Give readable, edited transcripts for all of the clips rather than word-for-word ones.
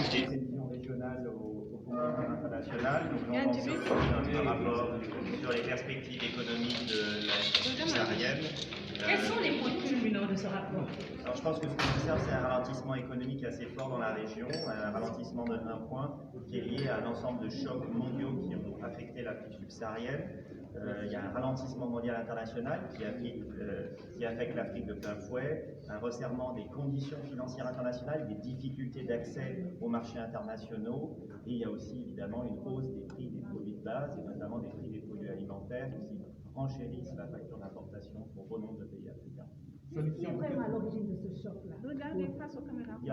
des visions régionales au Fonds monétaire international. Donc, on lance aussi un rapport sur les perspectives économiques de l'Afrique subsaharienne. Quels sont les points culminants de ce rapport? Alors, je pense que ce qu'on observe, c'est un ralentissement économique assez fort dans la région, un ralentissement de 1 point qui est lié à un ensemble de chocs mondiaux qui ont affecté l'Afrique subsaharienne. Il y a un ralentissement mondial international qui affecte l'Afrique de plein fouet, un resserrement des conditions financières internationales, des difficultés d'accès aux marchés internationaux, et il y a aussi évidemment une hausse des prix des produits de base, et notamment des prix des produits alimentaires, qui renchérissent la facture d'importation pour bon nombre de pays africains. Qu'est-ce qui est vraiment à l'origine de ce choc-là? Regardez face aux caméras. Il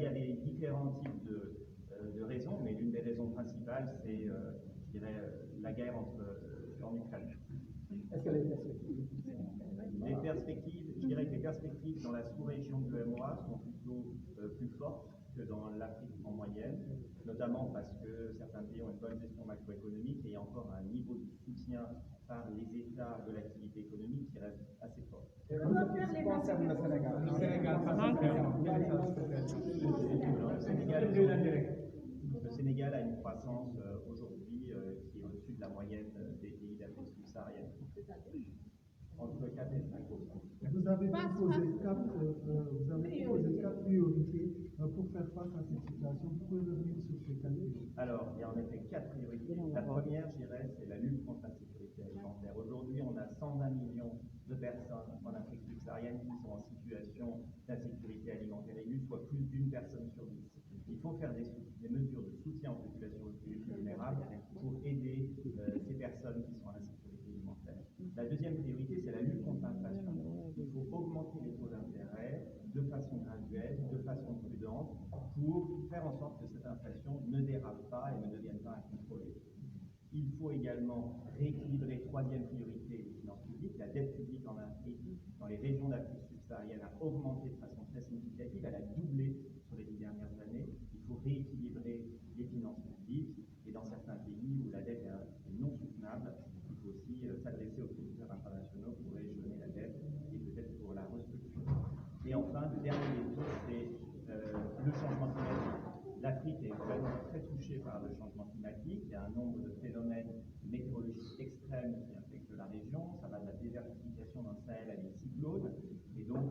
y a des différents types de raisons, mais l'une des raisons principales, c'est, je dirais, la guerre en Ukraine. Est-ce que les perspectives? Je dirais que les perspectives dans la sous-région de l'EMOA sont plutôt plus fortes que dans l'Afrique en moyenne, notamment parce que certains pays ont une bonne gestion macroéconomique et il y a encore un niveau de soutien par les États de l'activité économique qui reste assez fort. Comment faire les concerne le Sénégal? Le Sénégal a une croissance aujourd'hui qui est au-dessus de la moyenne des pays d'Afrique subsaharienne. Entre 4 et 5 %. Vous avez proposé quatre priorités pour faire face à cette situation. Vous pouvez revenir sur ces 4 priorités? Alors, il y a en effet 4 priorités. La première, je dirais, c'est la lutte contre l'insécurité alimentaire. Aujourd'hui, on a 120 millions de personnes en Afrique subsaharienne qui sont en situation d'insécurité alimentaire aiguë, soit plus d'une personne sur 10. Il faut faire des mesures de soutien aux populations les plus vulnérables pour aider ces personnes qui sont en insécurité alimentaire. La deuxième priorité, c'est la lutte contre l'inflation. Il faut augmenter les taux d'intérêt de façon graduelle, de façon prudente, pour faire en sorte que cette inflation ne dérape pas et ne devienne pas incontrôlée. Il faut également rééquilibrer, troisième priorité, les finances publiques. La dette publique en Afrique, dans les régions d'Afrique subsaharienne, a augmenté de façon très significative. Elle a doublé sur les 10 dernières années. Il faut rééquilibrer les finances publiques. Et dans certains pays où la dette est non soutenable, il faut aussi s'adresser aux créditeurs internationaux pour rééchelonner la dette et peut-être pour la restructurer. Et enfin, le dernier défi, c'est le changement climatique. L'Afrique est vraiment très touchée par le changement climatique. Il y a un nombre de phénomènes météorologiques extrêmes qui affectent la région. Ça va de la désertification dans le Sahel à des cyclones. Et donc,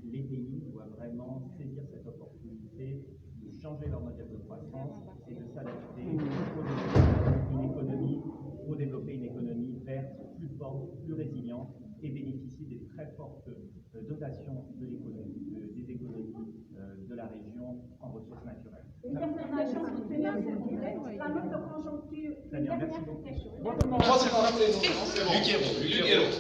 les pays doivent vraiment saisir cette opportunité de changer leur modèle de croissance et de s'adapter pour développer une économie verte, plus forte, plus résiliente et bénéficier des très fortes dotations des économies de la région en ressources naturelles. Une dernière question, la note de conjoncture. Très bien, merci beaucoup. Moi, c'est bon. Luc Hérault.